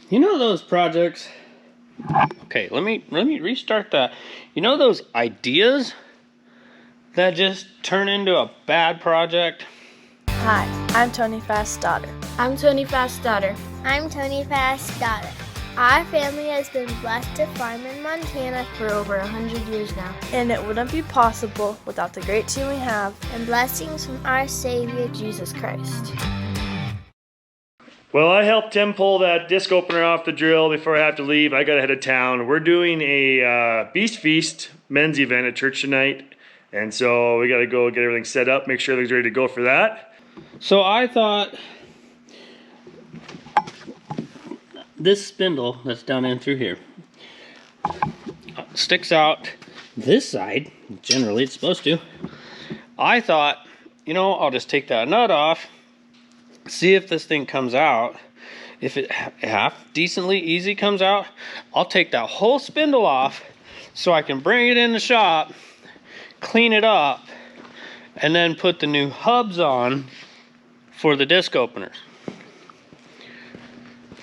You know those projects? Okay, let me restart that. You know those ideas that just turn into a bad project? Hi, I'm Tony Fast's daughter. I'm Tony Fast's daughter. I'm Tony Fast's daughter. Our family has been blessed to farm in Montana For over 100 years now. And it wouldn't be possible without the great team we have and blessings from our Savior, Jesus Christ. Well, I helped Tim pull that disc opener off the drill before I have to leave. I got ahead of town. We're doing a Beast Feast men's event at church tonight. And so we got to go get everything set up, make sure everything's ready to go for that. So I thought this spindle that's down in through here sticks out this side. Generally, it's supposed to. I thought, you know, I'll just take that nut off, see if this thing comes out. If it half decently easy comes out, I'll take that whole spindle off so I can bring it in the shop, clean it up, and then put the new hubs on for the disc openers.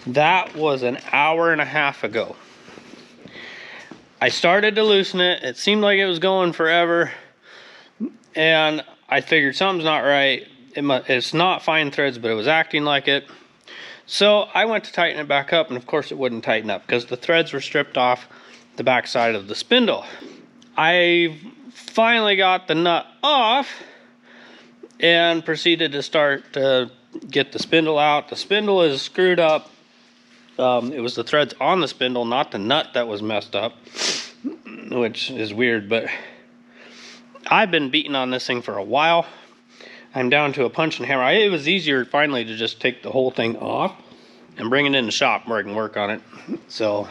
That was an hour and a half ago. I started to loosen it. It seemed like it was going forever. And I figured something's not right. It's not fine threads, but it was acting like it. So I went to tighten it back up, and of course it wouldn't tighten up because the threads were stripped off the back side of the spindle. I finally got the nut off and proceeded to start to get the spindle out. The spindle is screwed up. It was the threads on the spindle, not the nut, that was messed up, which is weird, but I've been beating on this thing for a while. I'm down to a punch and hammer. It was easier finally to just take the whole thing off and bring it in the shop where I can work on it. So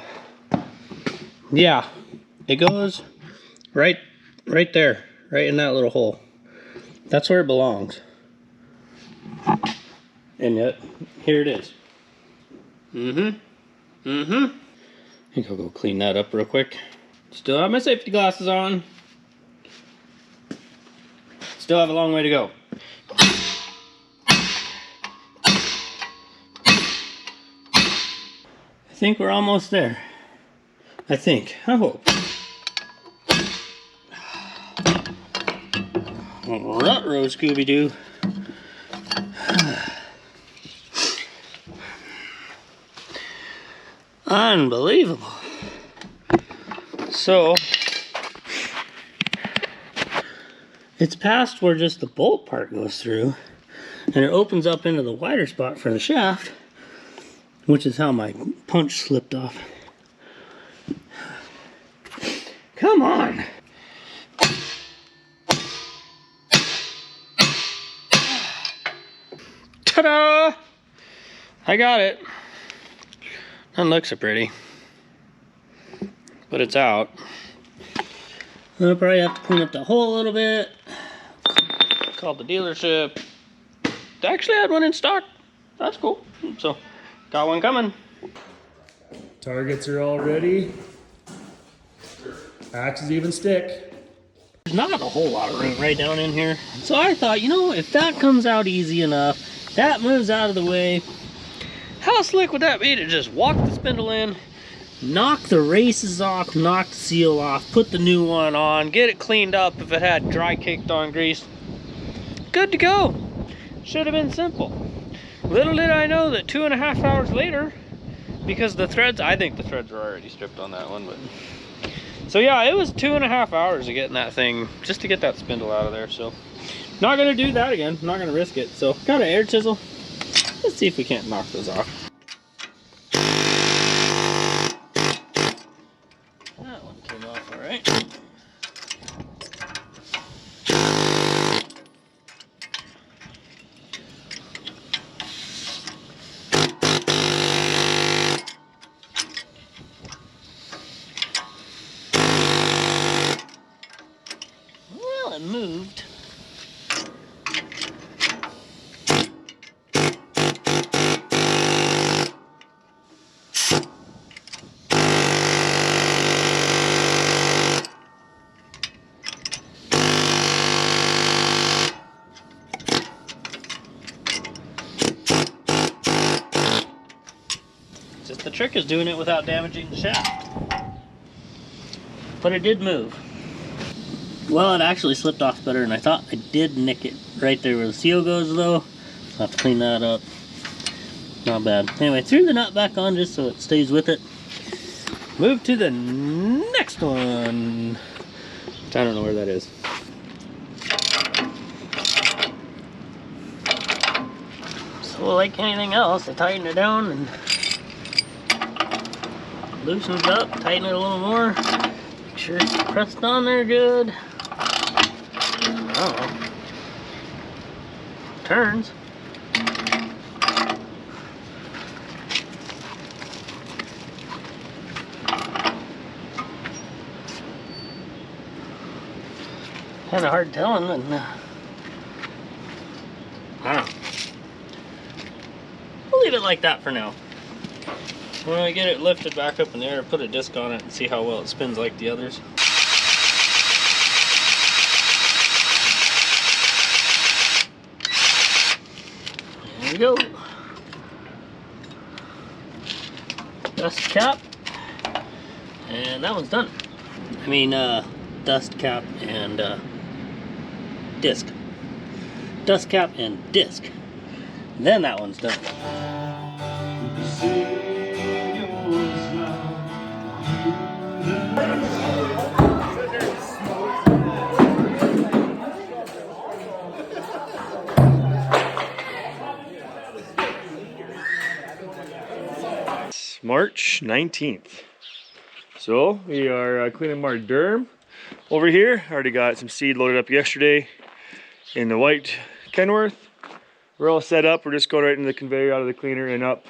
yeah, it goes right there, right in that little hole. That's where it belongs. And yet, here it is. I think I'll go clean that up real quick. Still have my safety glasses on. Still have a long way to go. I think we're almost there. I hope. Ruh-roh, Scooby-Doo. Unbelievable. So, it's past where just the bolt part goes through, and it opens up into the wider spot for the shaft, which is how my punch slipped off. Come on. Ta-da! I got it. Doesn't look so pretty, but it's out. I'll probably have to clean up the hole a little bit. Called the dealership. They actually had one in stock. That's cool. So, got one coming. Targets are all ready. Axes even stick. There's not a whole lot of room right down in here. So I thought, you know, if that comes out easy enough, that moves out of the way, how slick would that be to just walk the spindle in, knock the races off, knock the seal off, put the new one on, get it cleaned up if it had dry caked on grease. Good to go. Should have been simple. Little did I know that 2.5 hours later, because the threads, I think the threads were already stripped on that one, but so yeah, it was 2.5 hours of getting that thing, just to get that spindle out of there. So not gonna do that again, not gonna risk it. So got an air chisel. Let's see if we can't knock those off. That one came off all right. Well, it moved. Just the trick is doing it without damaging the shaft. But it did move. Well, it actually slipped off better than I thought. I did nick it right there where the seal goes though. I'll have to clean that up. Not bad. Anyway, threw the nut back on just so it stays with it. Move to the next one. I don't know where that is. So like anything else, I tighten it down and loosen it up, tighten it a little more. Make sure it's pressed on there good. I don't know. Turns. Kind of hard telling, and I don't know. We'll leave it like that for now. When I get it lifted back up in the air, put a disc on it and see how well it spins like the others. There we go. Dust cap. And that one's done. I mean, dust cap and disc. Dust cap and disc. Then that one's done. It's March 19th. So we are cleaning our derm over here. Already got some seed loaded up yesterday in the white Kenworth. We're all set up. We're just going right into the conveyor out of the cleaner and up.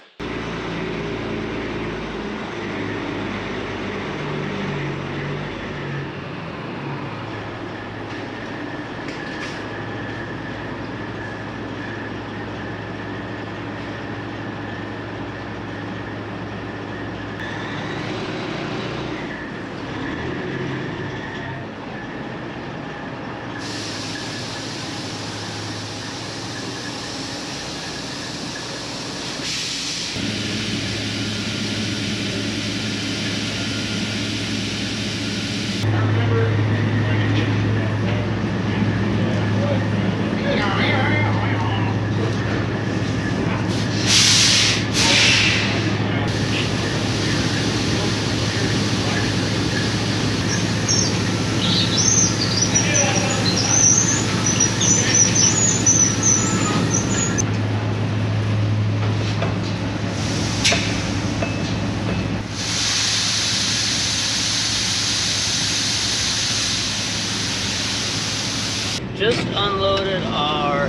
Just unloaded our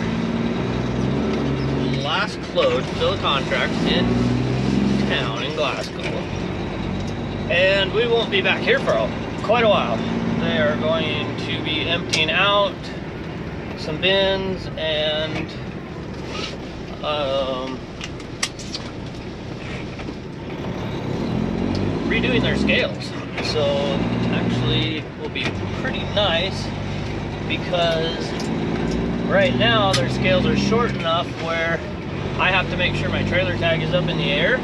last load, fill contract in town in Glasgow. And we won't be back here for quite a while. They are going to be emptying out some bins and redoing their scales. So actually will be pretty nice, because right now their scales are short enough where I have to make sure my trailer tag is up in the air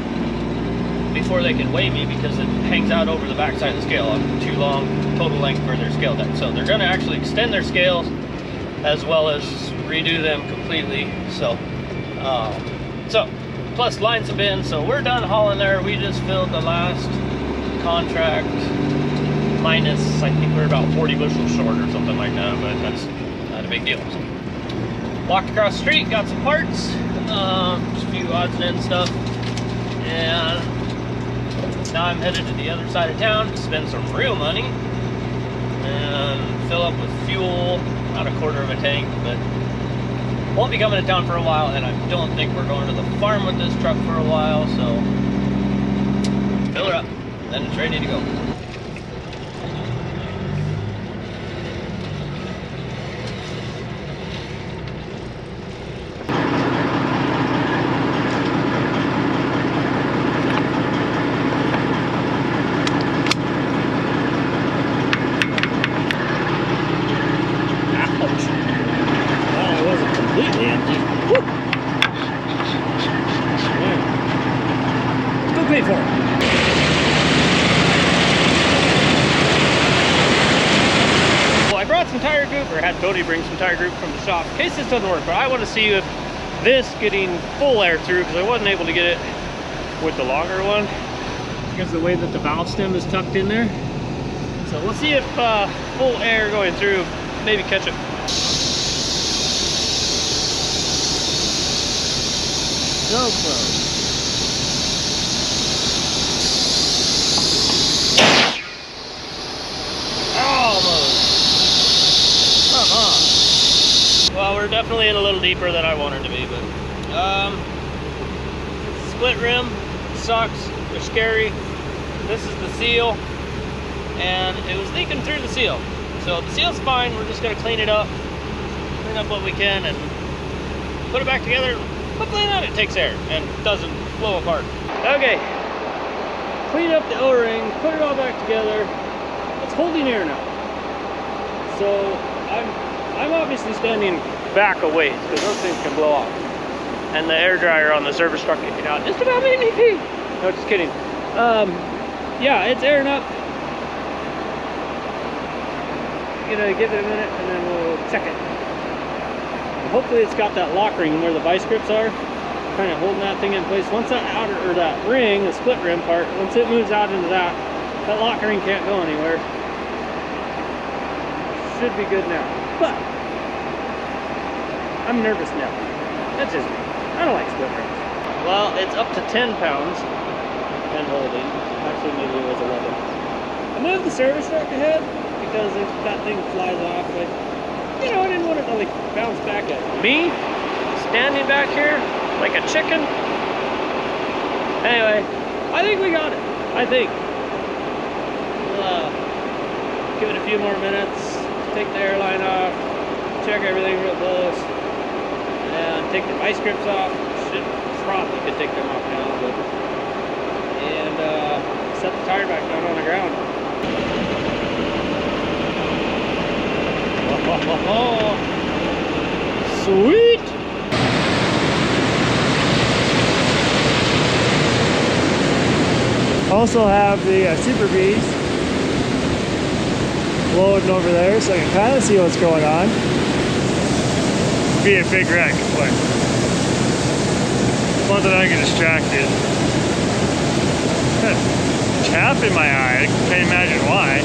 before they can weigh me, because it hangs out over the back side of the scale. I'm too long total length for their scale tag. So they're going to actually extend their scales as well as redo them completely. So plus line some bins. So we're done hauling there. We just filled the last contract minus, I think we're about 40 bushels short or something like that, but that's not a big deal. So, walked across the street, got some parts, just a few odds and ends stuff, and now I'm headed to the other side of town to spend some real money and fill up with fuel, about a quarter of a tank, but won't be coming to town for a while, and I don't think we're going to the farm with this truck for a while, so fill her up, then it's ready to go. pay for it. Well, I brought some tire group, or had Cody bring some tire group from the shop in case this doesn't work, but I want to see if this getting full air through, because I wasn't able to get it with the longer one because of the way that the valve stem is tucked in there. So we'll see if full air going through, maybe catch it. So close. Almost. Come on. Well, we're definitely in a little deeper than I wanted to be, but split rim sucks. They're scary. This is the seal, and it was leaking through the seal. So the seal's fine. We're just gonna clean it up what we can, and put it back together. Hopefully that it takes air and doesn't blow apart. Okay, clean up the O-ring, put it all back together. It's holding air now. So I'm obviously standing back a ways because those things can blow off. And the air dryer on the service truck kicking out just about made me pee. No, just kidding. Yeah, it's airing up. Gonna give it a minute and then we'll check it. Hopefully it's got that lock ring where the vice grips are, kind of holding that thing in place. Once that outer, or that ring, the split rim part, once it moves out into that lock ring can't go anywhere. Should be good now. But I'm nervous now. That's just me. I don't like split rims. Well, it's up to 10 pounds and holding. Actually, maybe it was 11. I moved the service truck ahead because if that thing flies off, like, I didn't want it to like bounce back at me, standing back here like a chicken. Anyway, I think we got it. I think. We'll give it a few more minutes, take the airline off, check everything real close, and take the vice grips off. Probably could take them off now, and set the tire back down on the ground. Oh, sweet! Also have the Super Bees loading over there, so I can kind of see what's going on. Be a big wreck, but one that I get distracted. Tap in my eye, I can't imagine why.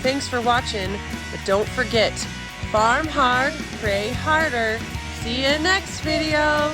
Thanks for watching, but don't forget, farm hard, pray harder. See you next video.